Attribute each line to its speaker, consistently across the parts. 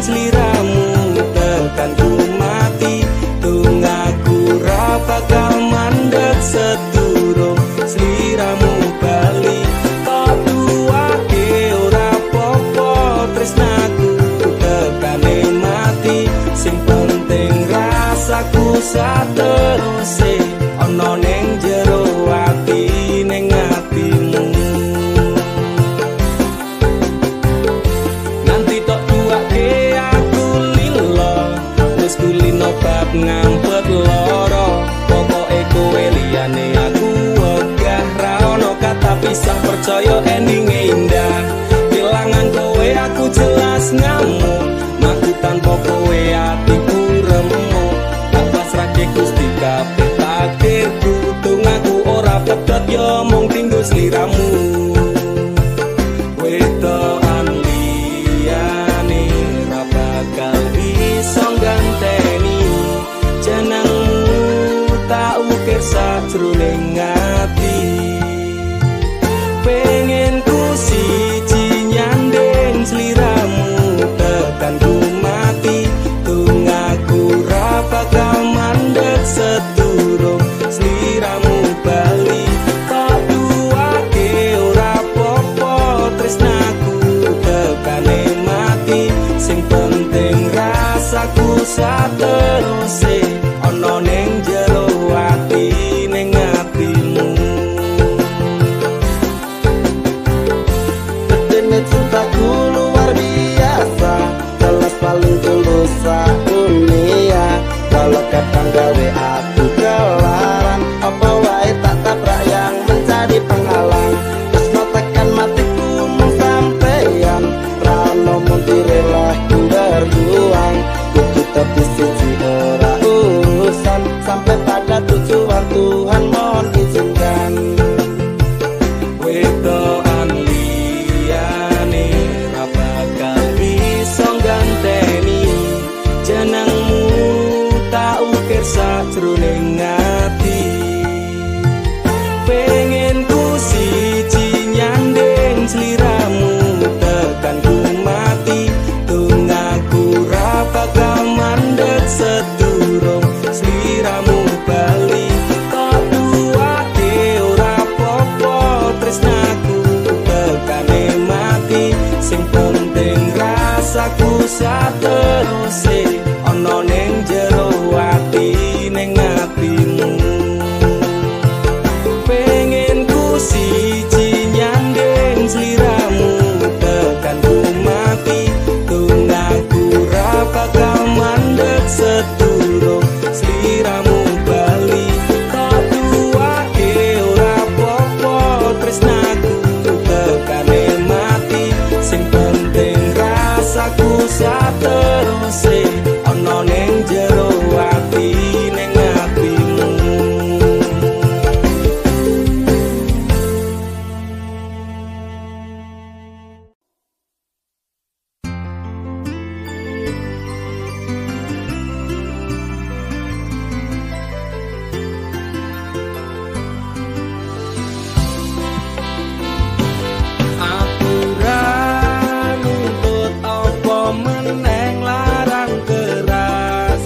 Speaker 1: sliramu tekan ku mati tunggaku ra bakal mandeg sedurung sliramu bali kok duwake ora popo tresnaku tekane mati sing penting rasaku sateruse ana ning jero ati ning atimu nanti tok duwake aku lilo wis kulino bab ngampet loro pokoke kowe liyane aku wegah ra ono kata pisah percaya endinge indah kelangan kowe aku jelas ngamuk maku tanpa kowe atiku remuk tak pasrahke Gusti kabeh takdirku tunggaku ora pedhot yo mung tinggo sliramu wedokan liyane ra bakal iso ganteni jenengmu tak ukir sajroning ati pengen ku siji nyanding sliramu tekan ku mati tunggaku ra bakal mandeg sedurung sliramu bali kok duwake ora popo tresnaku tekane mati sing penting rasaku sateruse ana ning jero ati ning atimu
Speaker 2: Betene cintaku luar biasa jelas paling tulus dunia kalau kadang gawe aku kelaran apa wae tak tabrak yang menjadi penghalang terus no tekan matiku mung sampeyan rano muntirelah ku berjuang kudu tapi siji ora urusan sampai pada tujuan Tuhan mohon izinkan
Speaker 1: wedokan liyane ra bakal iso ganteni jenengmu tak ukir sajroning ati pengen ku siji nyanding sliramu tekan ku mati tunggaku ra bakal mandeg sedurung sliramu bali kok duwake ora popo tresnaku tekane mati sing penting rasaku sateruse ana ning jero ati ning atimu pengen ku siji nyanding sliramu tekan ku mati tunggaku ra bakal mandeg sedurung sliramu bali kok duwake ora popo tresnaku tekane mati sing penting rasaku sateruse ana ning jero ati ning atimu aturan nuntut apa meneng larang keras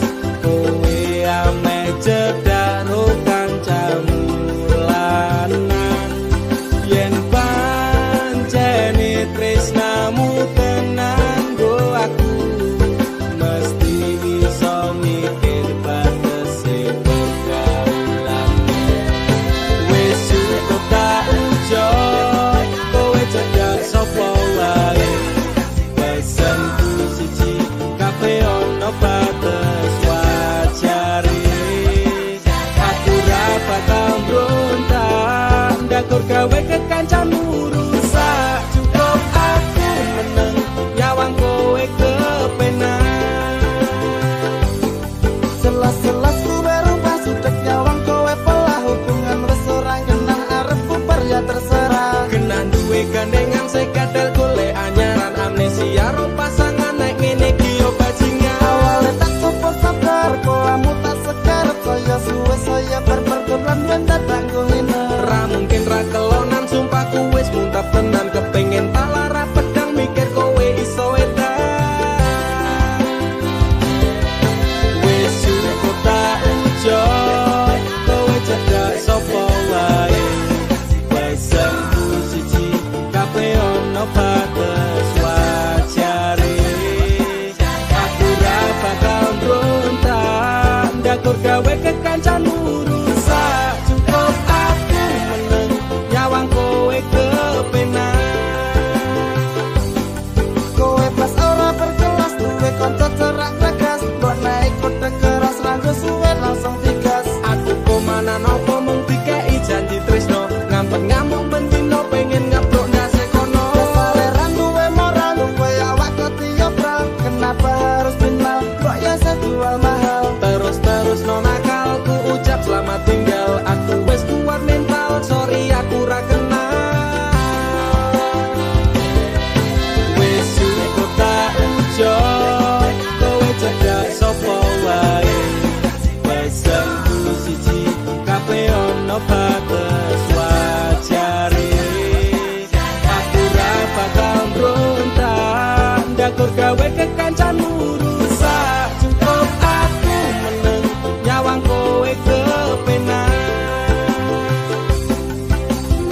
Speaker 1: gawe kekancanmu rusak. Cukup aku meneng nyawang kowe kepenak.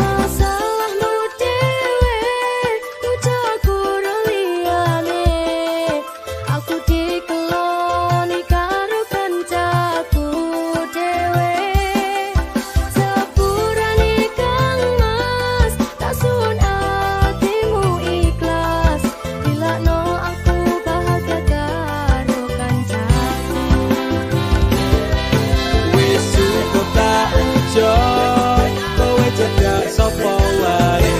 Speaker 3: Masalahmu dewe ucaku liyane. Aku dikeloni karo kancaku dewe. Sepurane kang mas tak sun atimu ikhlas. Dilakno aku bahagia karo kancaku.
Speaker 1: Wis cukup tak ujo kowe cedak sapa wae.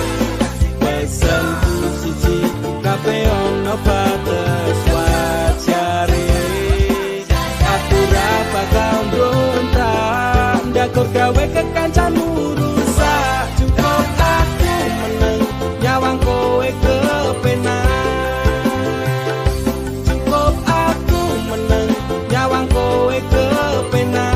Speaker 1: Pesenku siji kabeh ono batas wajare. Aku ra bakal mbrontak ndakur gawe kekancanmu rusak. Cukup aku meneng nyawang kowe kepenak. Cukup aku meneng nyawang kowe kepenak.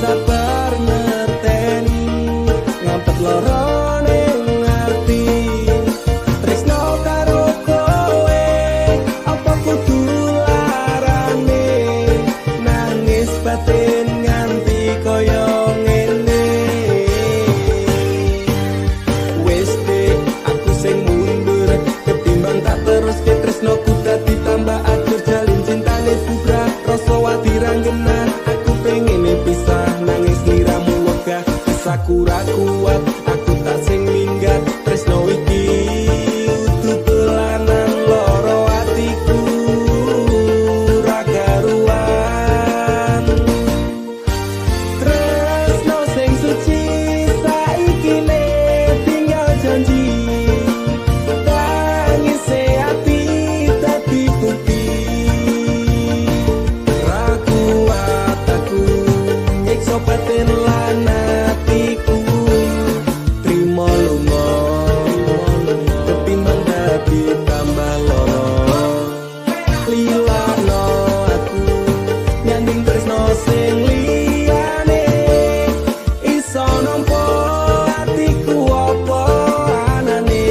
Speaker 1: Sabar ngerteni ngampet lorone ngerti. Tresno karo kowe apa kudu larane. Nangis batin nganti koyo ngene. Wis dek aku sing mundur ketimbang tak teruske tresnoku dadi tambah atur jalin cintane bubra. Rasa wati ranggena aku pengen pisah nangis liramu wegah. Aku ra kuat aku tak sing minggat. Tresno iki utuh dolanan loro atiku ra karuan. Tresno sing suci saiki ne tinggal janji. Tangise ati dadi bukti. Ra kuat aku nyiksa batin lan atiku. Trimo lunga ketimbang dadi tambah loro. Lilano aku nyanding tresno sing liyane. Iso nampa atiku apa anane.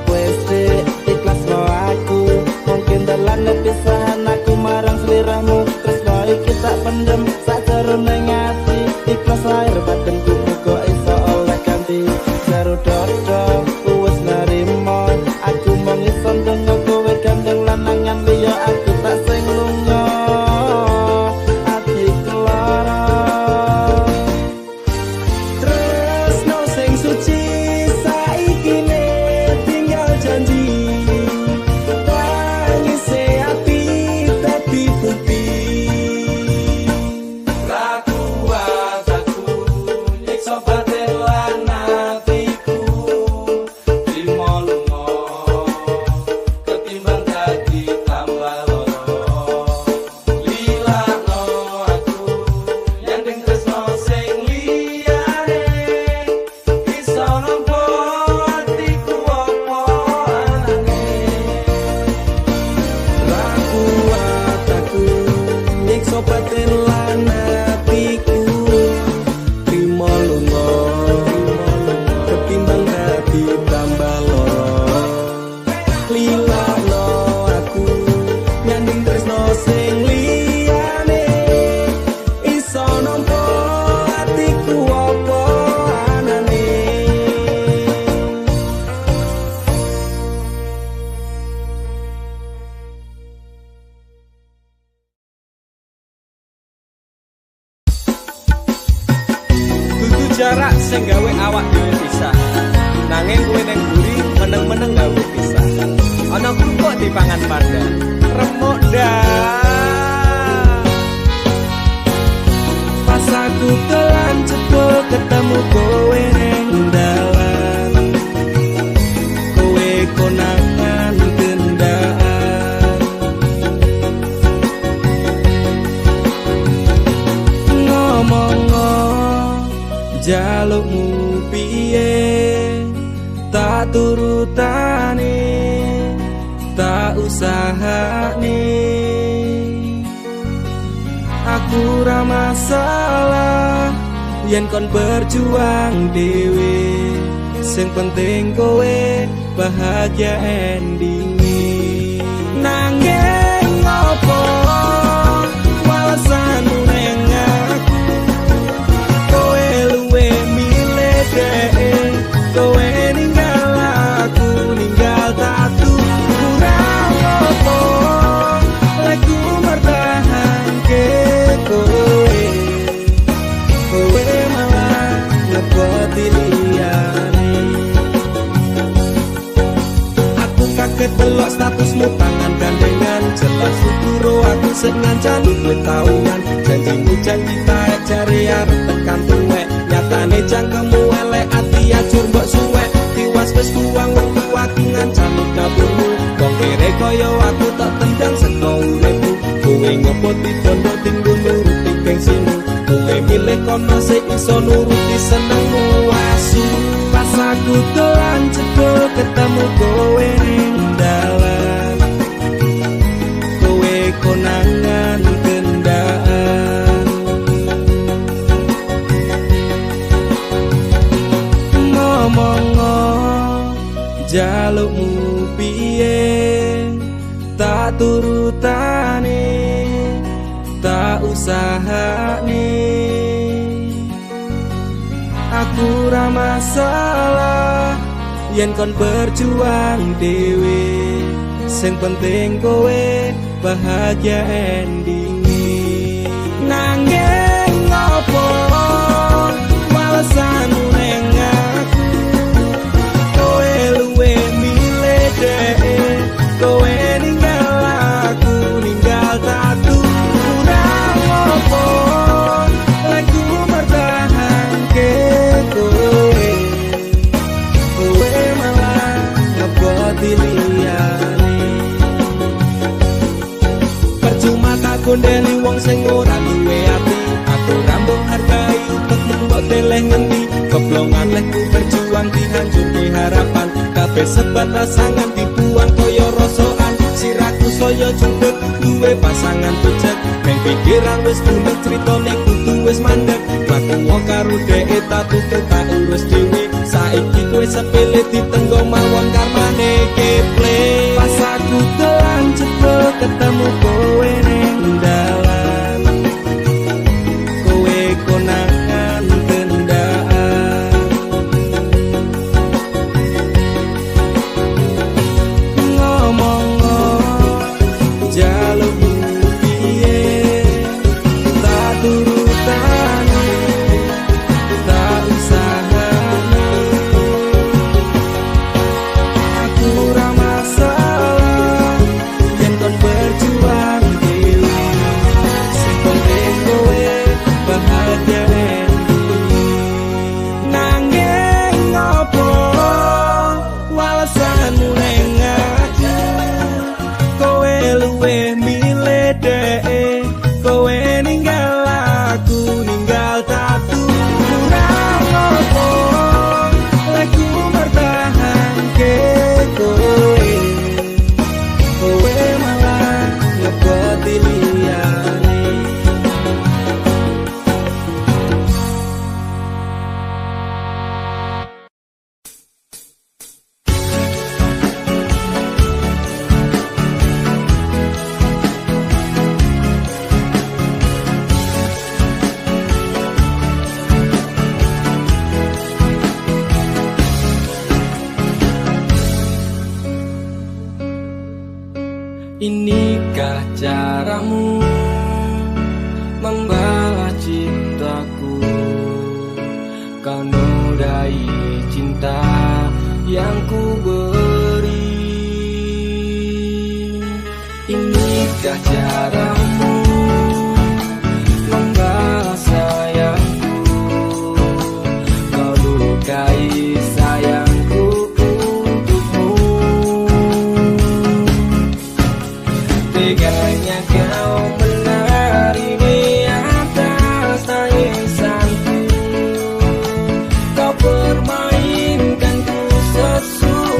Speaker 1: Wes dek ikhlasno aku mungkin dalan pisahan aku marang sliramu. Tresno iki tak pendem sakjerone ati. Ikhlas lahir batinku muga iso oleh ganti. Jaro dodo wis narimo aku mung iso ndonga kowe gandeng lanangan liya. Aku tak sing lunga atiku lara. Tresno sing suci saiki ne tinggal janji. Tangise ati dadi bukti. Ra kuat aku nyiksa batin lan atiku. Trimo lunga ketimbang dadi tambah loro. Lilakno aku nyanding tresno sing liyane. Iso nampa atiku apa anane. Ra kuat aku nyiksa batin lan atiku. Trimo lunga ketimbang dadi tambah loro. Lilakno aku nyanding tresno sing liyane. Iso nampa atiku apa anane. Dudu jarak sing gawe awak dhewe pisah. Nanging kowe ning mburi meneng-meneng gawe pisah. Ana krupuk dipangan panda. Remuk dah. Pas aku kelan cebol ketemu kowe ning dalan. Kowe konangan kendaan. turutane, tak usahane. Aku ra masalah yen kon berjuang dhewe, sing penting kowe bahagia endinge. Nanging ngopo alasanmu neng aku, kowe luwe milih dhek, kowe ninggal aku ninggal tatu. Kurang ngopo aku mertahanke kowe, kowe malah ngepoti liyane. Aku kaget delok statusmu tangan gandengan, jelas uturo aku sing ngancani kowe tahunan. Janjimu janji taek jare arep tekan tuwek, nyatane cangkemmu elek ati ajur mbok suwek. Tiwas wis buang wektu aku ngancani dapurmu, wong kere kaya aku tak tendang saka uripmu. Kowe ngopo dibondo tinggo nuruti gengsimu, kowe milih kono sing iso nuruti senengmu. Asu pas aku dolan jebul ketemu kowe ning dalan, kowe konangan kendaan. Ngomong-ngo jalukmu piye, tak turutane, tak usahane. Aku ra masalah yen kon berjuang dhewe, sing penting kowe bahagia endinge. Nanging ngopo alasanmu neng aku, kowe luwe milih dhek, kowe ninggal aku ninggal tatu. Kurang ngopo aku mertahanke kowe, kowe malah ngeboti liyane. Percuma tak gondeli wong sing ora duwe ati, aku ra mbok hargai upetmu mbok deleh ngendi. Keblongan lekku berjuang dihancurke harapan, kabeh sebatas sangan dibuang kaya rosokan. Siraku saya junduk duwe pasangan becek, neng pikiran wis bulet critane kudu wis mandek. Laku wong karo dhek tak tutup tak urus dhewe, saiki kowe sepele ditenggo mawon karmane keple. Pas aku dolan jebul ketemu kowe ning dalan, kowe konangan kendaan. Ngomong-ngo jalukmu piye, tak turutane, tak usahane. Aku ra masalah yen kon berjuang dhewe, sing penting kowe bahagia endinge. Nanging ngopo alasanmu neng aku, kowe luwe milih dhek, kowe ninggal aku ninggal tatu. Kurang ngopo aku mertahanke kowe, kowe malah ngepoti liyane. Inikah caramu membalas cintaku, kau nodai cinta yang ku beri. Inikah caramu membalas sayangku, kau lukai sayangku untukmu. Teganya kau menari di atas tangisanku, kau permainkanku sesuai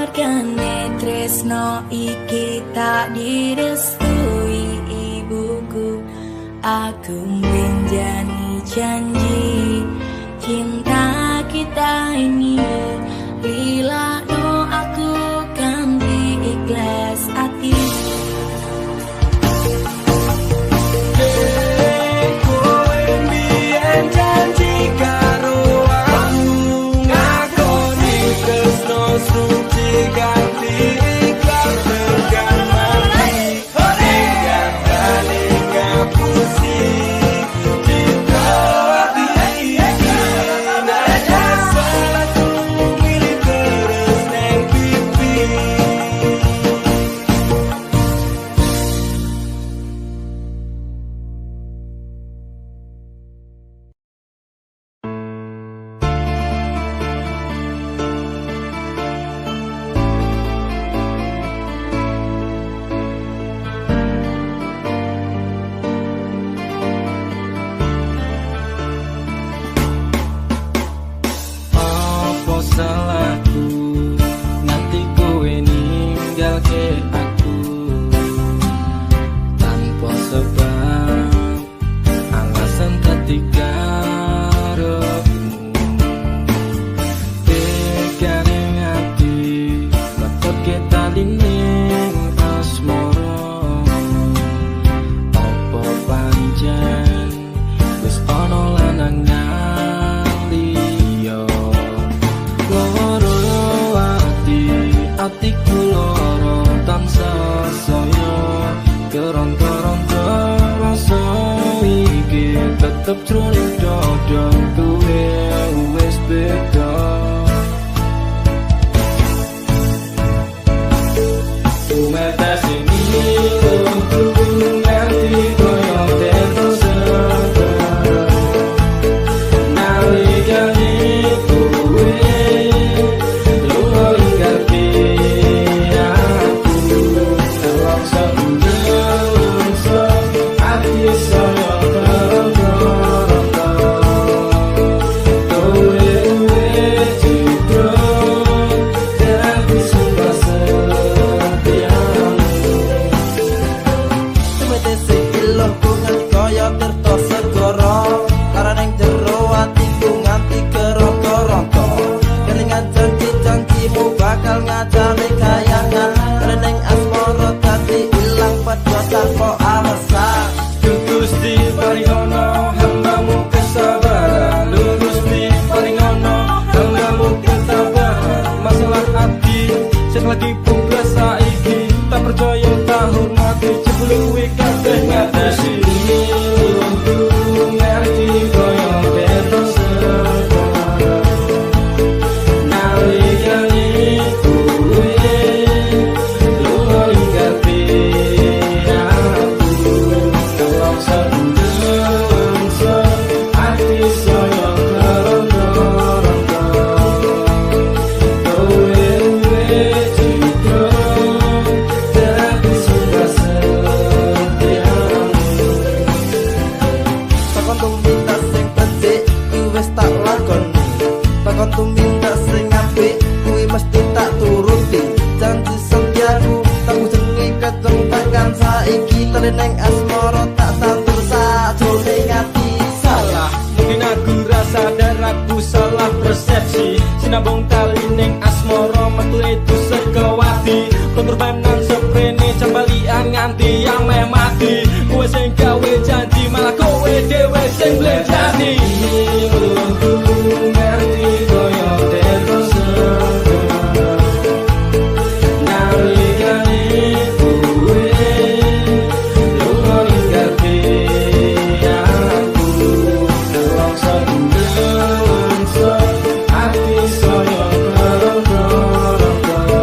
Speaker 3: Margane tresno iki tak direstui ibuku. Aku menjani janji cinta kita ini, lila no aku ganti ikhlas hati.
Speaker 1: Kowe mbiyen janji karo aku, ngakoni tresno suci ganti ikhlas tekan mati. Hingga kali ngapusi cinta hati iki, nada salahku milih terus neng pipi. Apa salahku nganti kowe ninggalke aku tanpa sebab, alasan dadi karemu. Tekane ngati ngetutke talining asmara, apa pancen wis ana lanangan liya. Loro atiku loro tansah saya, keronto-ronto rasa iki tetep jroning dada kowe wis beda. Sumetes ini untukku nganti koyo terus nalikane kowe lunga ingkati aku, terpaksa menungso ati saya keronto-ronto. Kowe citra dadi sumpah setiamu.
Speaker 2: Sumetese ilahku nganti kaya tirta segara, kareneng jero atiku nganti keronto-ronto. Kelingan janji-janjimu bakal ngajari kayangan, kareneng asmara dadi ilang padha tanpa alasan.
Speaker 1: Gusti paringono hambamu kesabaran, Gusti paringono hambamu ketabahan. Masalah hati sing lagi bugas saiki, tak percaya tak hormati jebluwe kabeh ngatesi. Untukku ngerti koyo terus nalikane kowe lunga ingkati aku, terpaksa menungso ati saya keronto-ronto. Kowe citra dadi sumpah setiamu.
Speaker 2: Takon tuminta sing becik kuwi wis tak lakoni, takon tuminta sing apik kuwi mesti tak turuti. Janji setiaku tak jenenge keteng tekan saiki, teleneng asmara tak tantur sajroning ati.
Speaker 1: Salah, mungkin aku rasa dan aku salah persepsi. Sinabung tali ning asmara metu itu sekewati, pengorbanan seprene cembalian nganti yang meh mati. Kowe sing gawe janji malah kowe dhewe sing blenjani. Untukku ngerti koyo terus nalikane kowe lunga ingkati aku, terpaksa menungso ati saya keronto-ronto.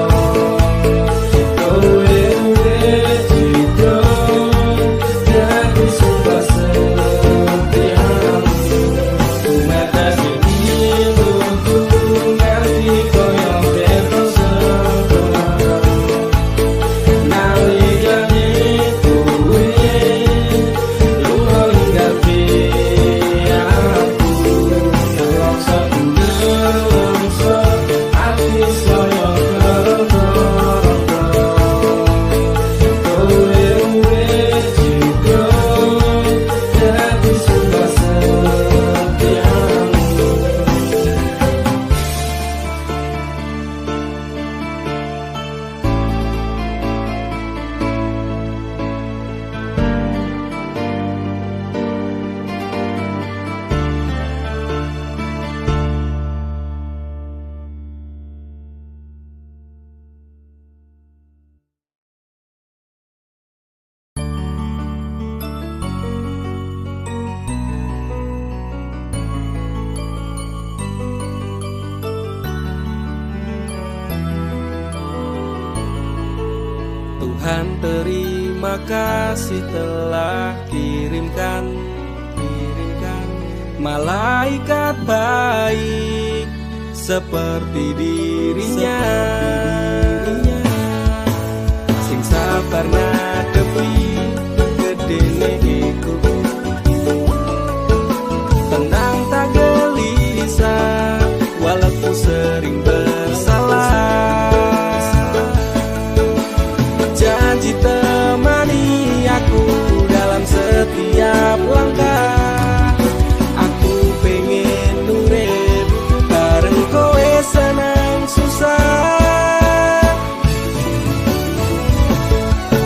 Speaker 1: Tuhan terima kasih telah kirimkan malaikat baik seperti dirinya, sing sabar ngadepi gedene iku, tenang tak gelisah walaupun sering bersalah. Janji temani aku dalam setiap langkah, aku pengen urip bareng kowe senang susah.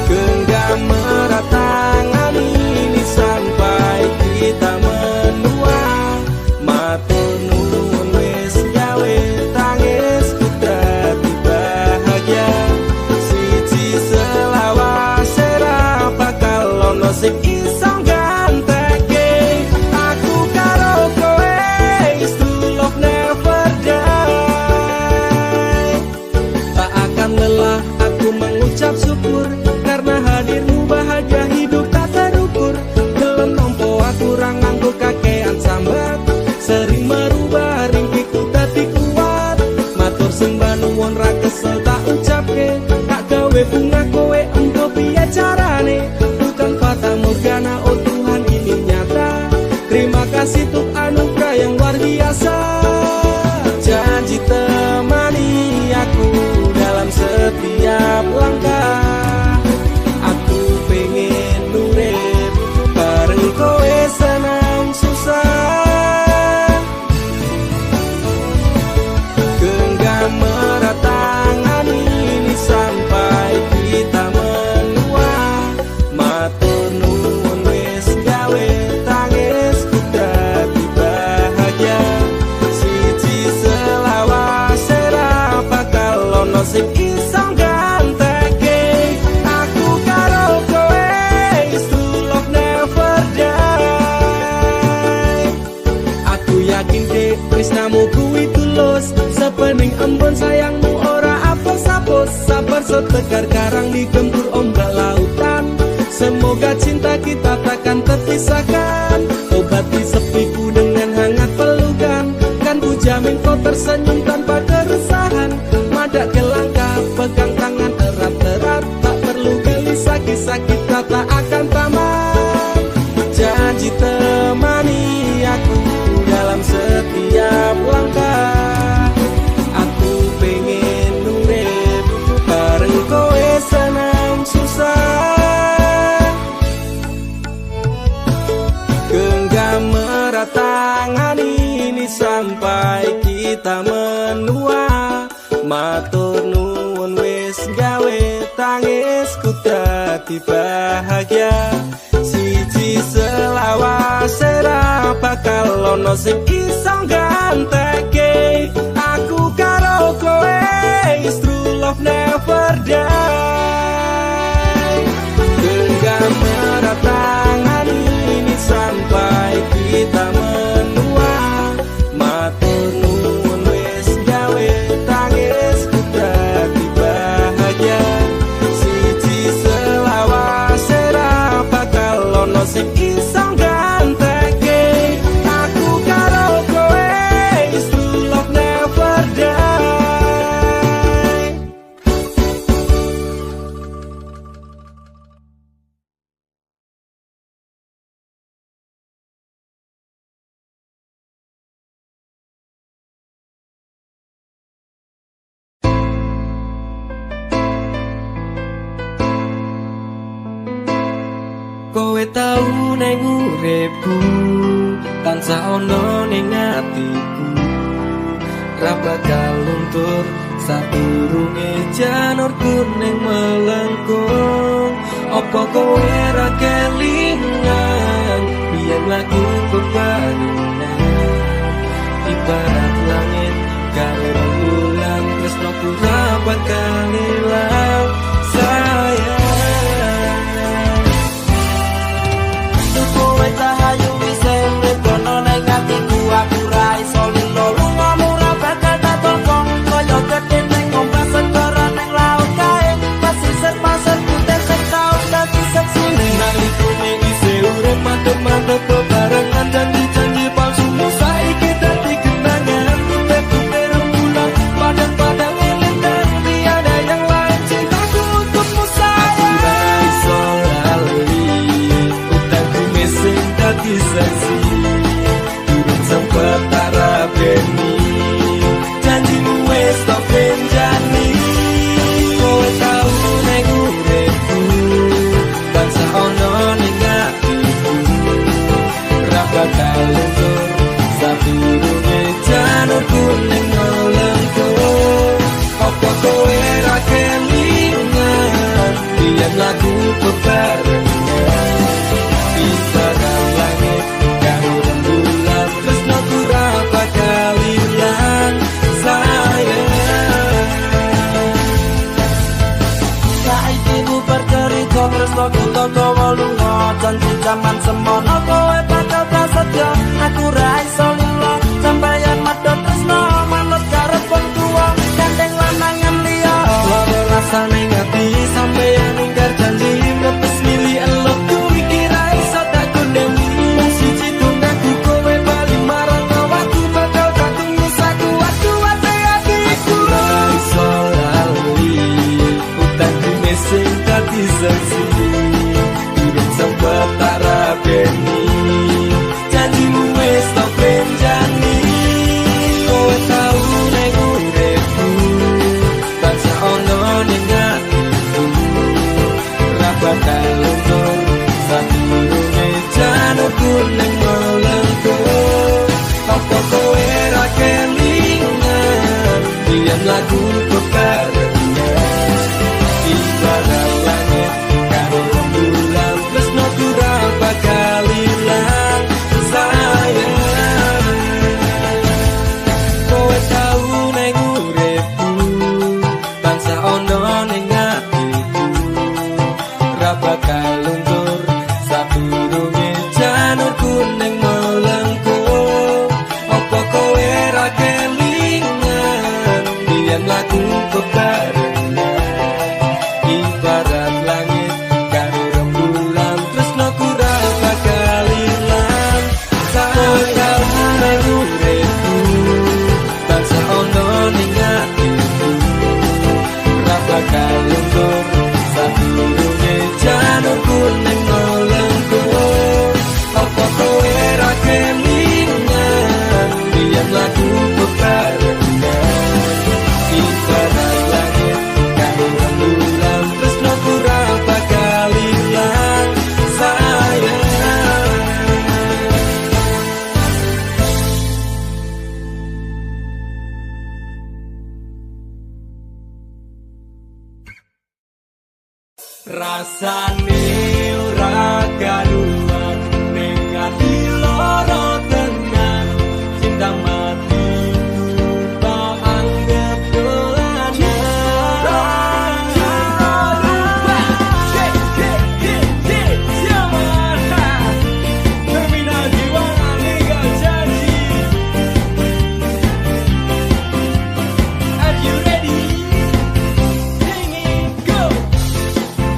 Speaker 1: Genggam erat tangan ini sampai kita menua, matur nuwun wis gawe tangisku dadi bahagia. Siji selawase ra bakal ono sing iso ganteke aku karo kowe, is true love never die. Tak akan lelah aku mengucap syukur karena hadirmu bahagia hidup tak terukur. Gelem nompo aku ra nganggo kakean sambat, sering merubah ringkiku dadi kuat. Matur sembah nuwun ra kesel tak ucapke, tak gawe bunga kowe engko piye carane. Bukan fata morgana, oh Tuhan ini nyata. Terima kasih untuk anugerah yang luar biasa. Janji temani aku dalam setiap langkah, aku pengen urip bareng kowe senang susah. Genggam erat tangan ini sampai kita menua, matur nuwun wis gawe tangisku dadi bahagia. Siji selawase ra bakal ono sing iso ganteke aku karo kowe, is true love never die. Aku yakin dek tresnamu kuwi tulus, sepening embun sayangmu ora apus-apus. Sabar setegar karang digempur ombak lautan, semoga cinta kita takkan terpisahkan. Obati sepiku dengan hangat pelukan, kan ku jamin kau tersenyum tanpa keresahan. Madak ke langkah, pegang tangan erat-erat, tak perlu gelisah, kisah kita tak akan tamat. Janji temani aku dalam setiap langkah, aku pengen urip bareng kowe senang susah. Genggam erat tangan ini sampai kita menua, matur nuwun wis gawe tangisku dadi bahagia. Siji selawase ra bakal ono sing iso ganteke aku karo kowe, is true love never die. Genggam erat tangan ini sampai kita menua, matur nuwun wis gawe tangisku dadi bahagia. Siji selawase ra bakal ono sing iso ganteke aku karo kowe, is true love never die. Kowe tau neng uripku, tansah ono ning atiku, ra bakal luntur sadurunge janur kuning melengkung. Apa kowe ra kelingan biyen lagu bebarengan, ibarat langit karo bulan, tresnoku ra bakal ilang sayang. Kowe tak hayu wis urip kono ning atiku, aku ra iso lilo lungamu ra bakal tak tolong. Kaya gedhe ning ombak segara ning laut kae, pasisir pasir
Speaker 2: zaman semono kowe bakal prasetyo aku ra iso lilo sampeyan madhep tresno manut karep wong tuwa gandeng lanangan liya loro rasane ngati sampeyan ingkar janji ngepes milih elok kuwi kira iso tak kondemi siji tunggaku kowe bali marang awakku bakal tak tunggu saku aku ate atiku ra iso lali utangku mesing dadi saksi sempat tak rabeni janjimu wis tak benjani kowe tau nek uripku tansah ono ning atiku ra bakal luntur sadurunge janurku ning melengku apa kowe ra kelingan yen lagu kekarena ibarat langit karo rembulan tresno ora bakal ilang sayang kowe tau ning uripku tansah ono ning atiku ra bakal luntur sadurunge janurku ning melengku apa kowe ra kelingan yen lagu kekarena ibarat langit karo rembulan tresno ora bakal ilang sayang ning uripku tansah ono ning atiku ra bakal luntur sadurunge janurku ning melengku apa kowe ra kelingan yen lagu kekarena ibarat langit karo rembulan tresno ora bakal ilang sayang rasane ora karuan ning ati loro tenan cinta mati tak anggap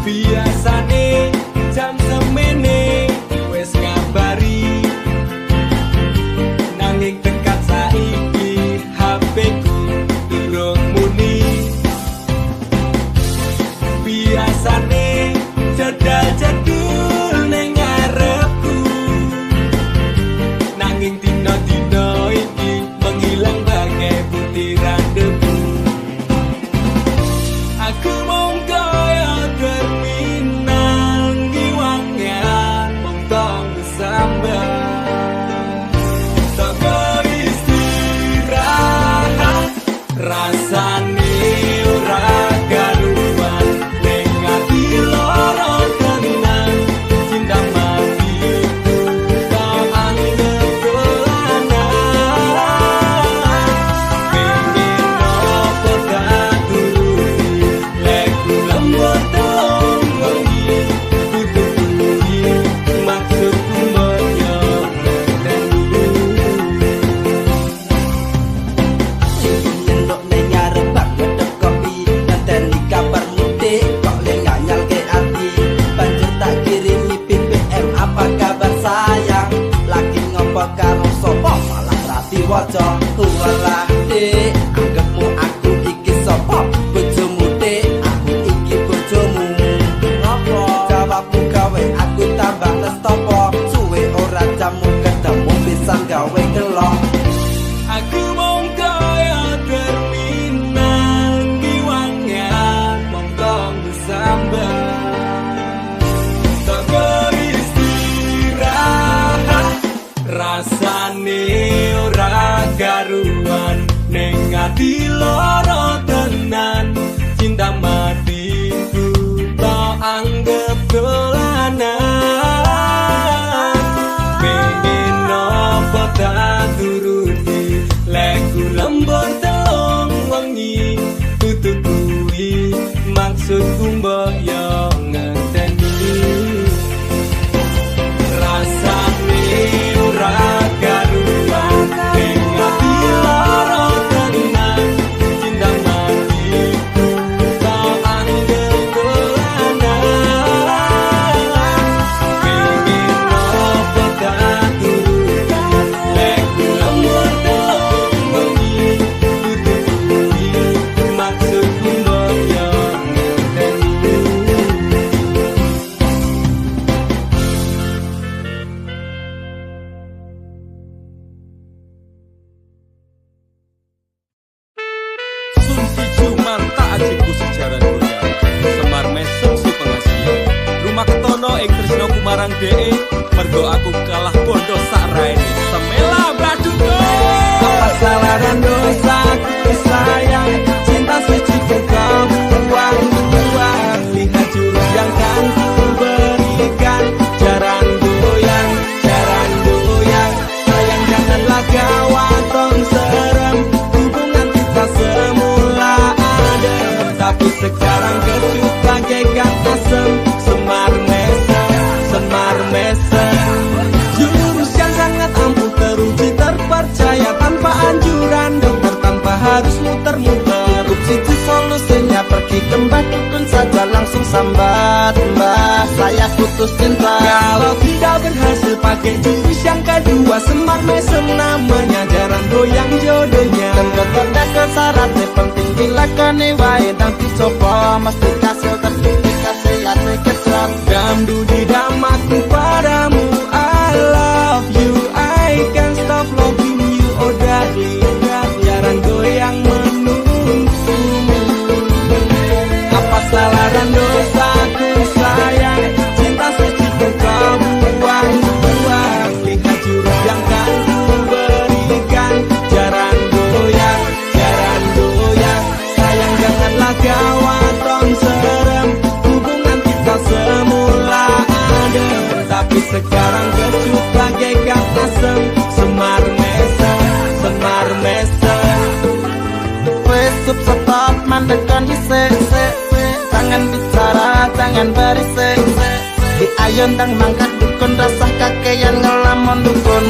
Speaker 2: biasane jam semene wis ngabari nanging tekan saiki HP ku durung muni biasane jadul-jadul ning ngarepku nanging dina-dina iki menghilang bagai butiran debu aku mung kaya terminal ngiwangan mung tong sambat tak istirahat rasane ora karuan ning ati loro tenan cinta mati tak anggap dolanan pengen opo tak turuti leku lembut tong wengi kututuhi maksudku menyong dan
Speaker 4: Nyendok ning ngarep bak medhep kopi ngenteni kabar mudik kok le nganyal ke ati banjur tak kirimi BBM apa kabar sayang lagi ngopo karo sapa malah rapi waca walah dik anggapmu aku iki sapa bojomu dik aku iki bojomu ngopo jawabmu gawe aku tambah nestopo suwe ora jamu ketemu pisan gawe kelok
Speaker 1: aku mung kaya terminal ngiwangan mung tong sambat tak istirahat rasane ora karuan ning ati loro tenan cinta matiku tak anggap dolanan pengen opo tak turuti leku lembur telung wengi tutupi maksudku mbok yo ngenteni marang DE mergo aku kalah bondo sak raine. Semela braduko.
Speaker 2: Apa salah dan dosaku sayang, cinta suci kau buang-buang. Lihat jurus yang kan ku berikan, jarang goyang, sayang janganlah gawat tong serem. Hubungan kita semula adem, tapi sekarang kecut bagaikan asem. Semar mesem, jurus yang sangat ampuh teruji terpercaya, tanpa anjuran dokter, tanpa harus muter-muter. Itu solusinya, pergi ke mbah dukun saja, langsung sambat, mbah saya putus cinta. Kalau tidak berhasil pakai jurus yang kedua, semar mesem namanya, jarang goyang jodohnya. Dan dokter syaratnya penting dilakoni wae, dan dicoba mesti kasil terbukti kasih ya kecap. Damdu di damaku padamu, I love you, I can't stop loving you, oh darling, jarang goyang menunggumu. Apa salah dan dosaku sayang, cinta suci kau buang-buang. Lihat jurus yang kan ku berikan, jarang goyang, sayang janganlah gawat tong serem. Hubungan kita semula adem, tapi sekarang kecut bagaikan asem. Semar mesem, wes stop mandekan disek, jangan bicara, jangan berisik. Di ayon dang mangkat dukun, rasah kakean ngelamun dukun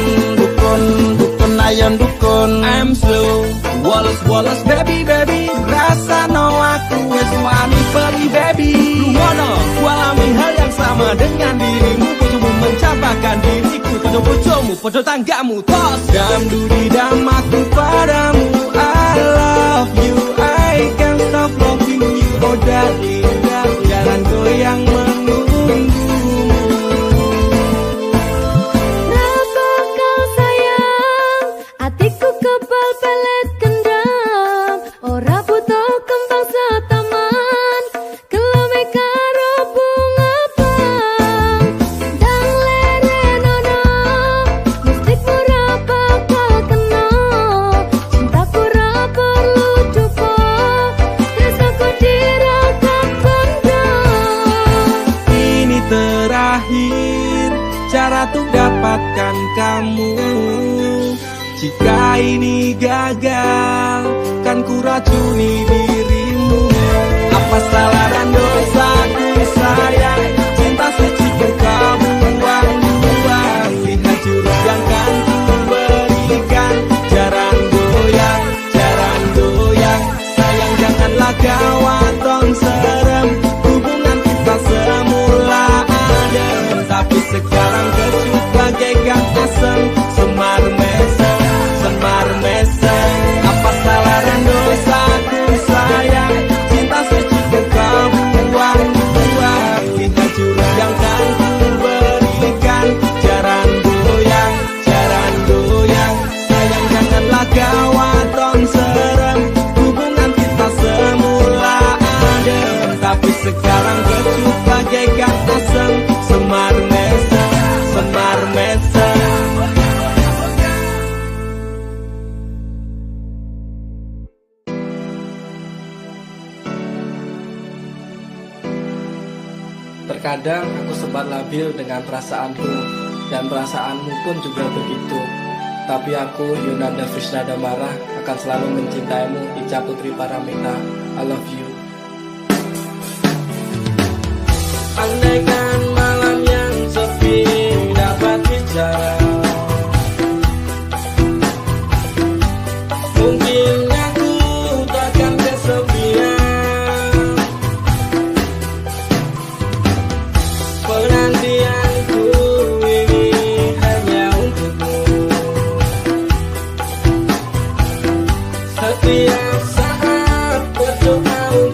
Speaker 2: ayon dukun.
Speaker 1: I'm slow, wallace baby,
Speaker 2: Rasa no aku wes wani peri baby.
Speaker 1: Rumono, ku alami hal yang sama dengan dirimu. Bojomu mencapakan diriku, podo bojomu, podo tanggamu. Tos
Speaker 2: Damdu di damaku padamu, I love you, I can't stop loving you, oh darling, jarang goyang menunggumu.
Speaker 3: Kenapa kau sayang, hatiku kebal pelet kendam. Ora butuh kembang setaman, kelame karo bunga bang. Dang lerenono, mustik ora bakal kena. Cintaku ora perlu cupo, tresnaku diragam kondo.
Speaker 2: Ini terakhir cara untuk dapatkan kamu. Jika ini gagal, kan ku racuni dirimu. Apa salah dan dosaku sayang, cinta suci kau buang-buang. Lihat jurus yang kan ku berikan, jarang goyang, sayang janganlah gawat tong serem. Hubungan kita semula adem, tapi sekarang kecut bagaikan asem. Semar mesem, apa salah dan dosaku sayang, cinta suci kau buang-buang. Lihat jurus yang kan ku berikan, jarang goyang, sayang janganlah gawat tong serem. Hubungan kita semula adem, tapi sekarang kecut bagaikan asem. Semar mesem.
Speaker 5: Terkadang aku sempat labil dengan perasaanku, dan perasaanmu pun juga begitu. Tapi aku, Yunanda Frisnada Marah, akan selalu mencintaimu, Ica Putri Paramita. I love you.
Speaker 1: Andaikan malam yang sepi dapat bicara, mungkin aku takkan kesepian. Penantianku ini hanya untukmu. Setiap saat berdoa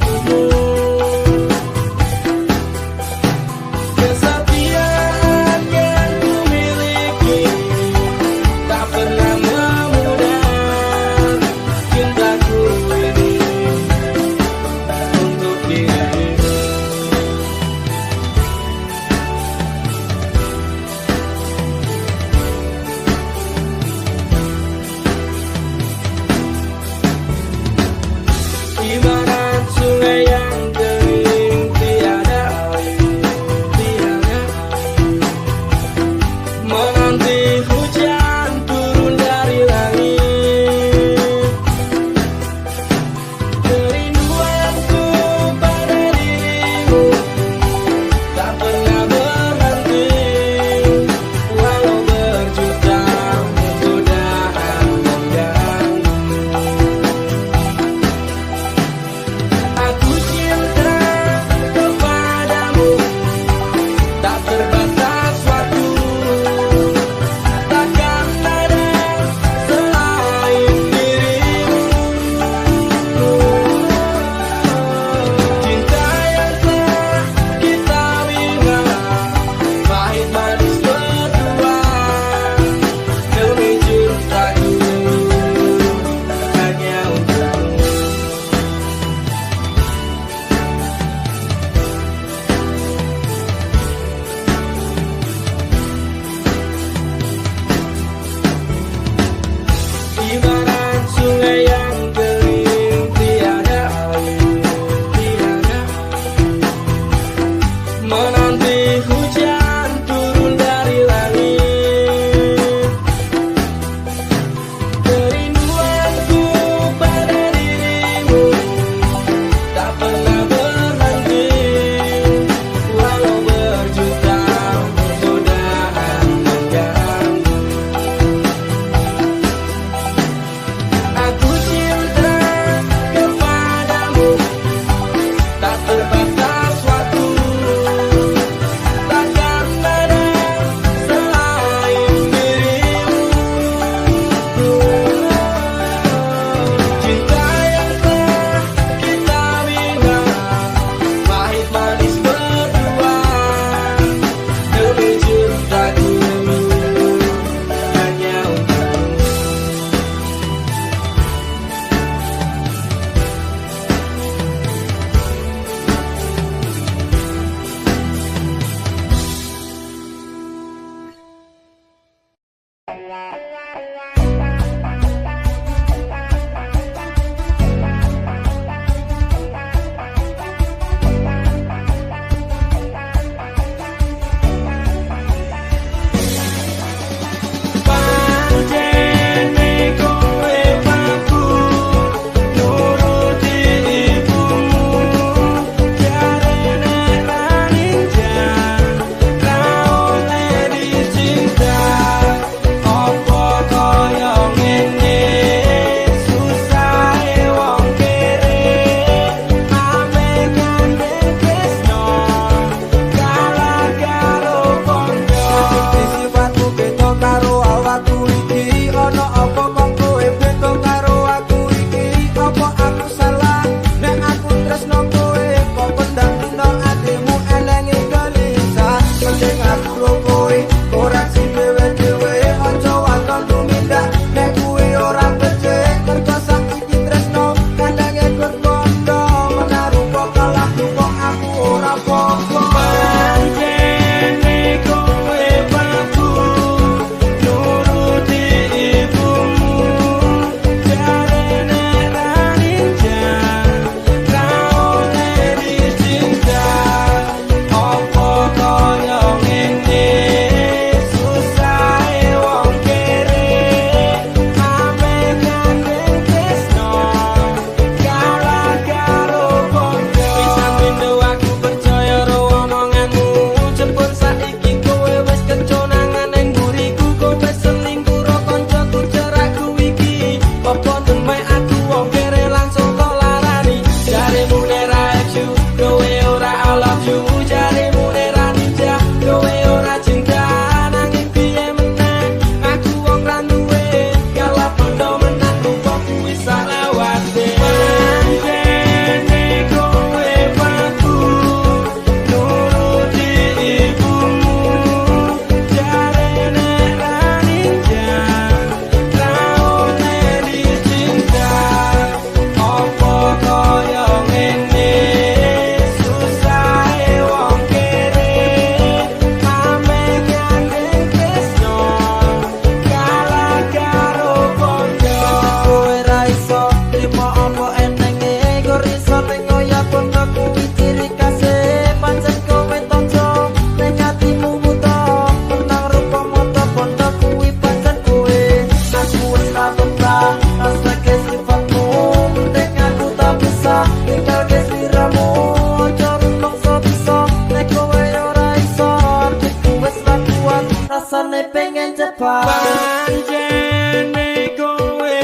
Speaker 1: Panjenengan kowe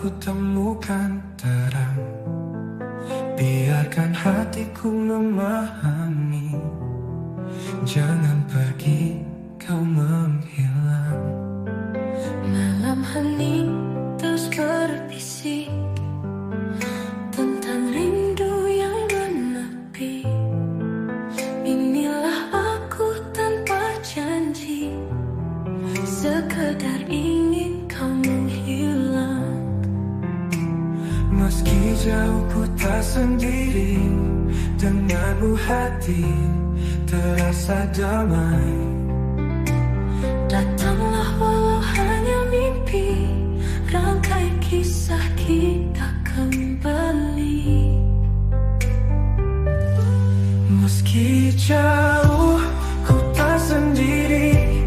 Speaker 6: ku temukan terang. Biarkan hatiku memahami. Jangan pergi, kau menghilang.
Speaker 3: Malam hening terus berbisik tentang rindu yang menepi. Inilah aku tanpa janji, sekedar ingin kau menghilang.
Speaker 6: Meski jauh ku tak sendiri, denganmu hati terasa damai.
Speaker 3: Datanglah walau hanya mimpi, rangkai kisah kita kembali.
Speaker 6: Meski jauh ku tak sendiri,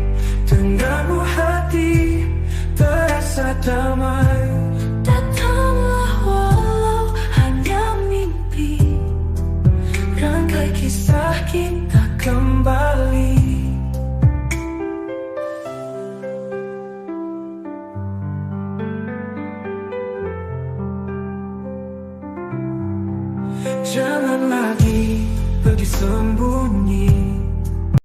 Speaker 6: denganmu hati terasa damai.
Speaker 3: Datanglah walau hanya mimpi, rangkai kisah kita
Speaker 6: Kembali. Jangan lagi pergi sembunyi,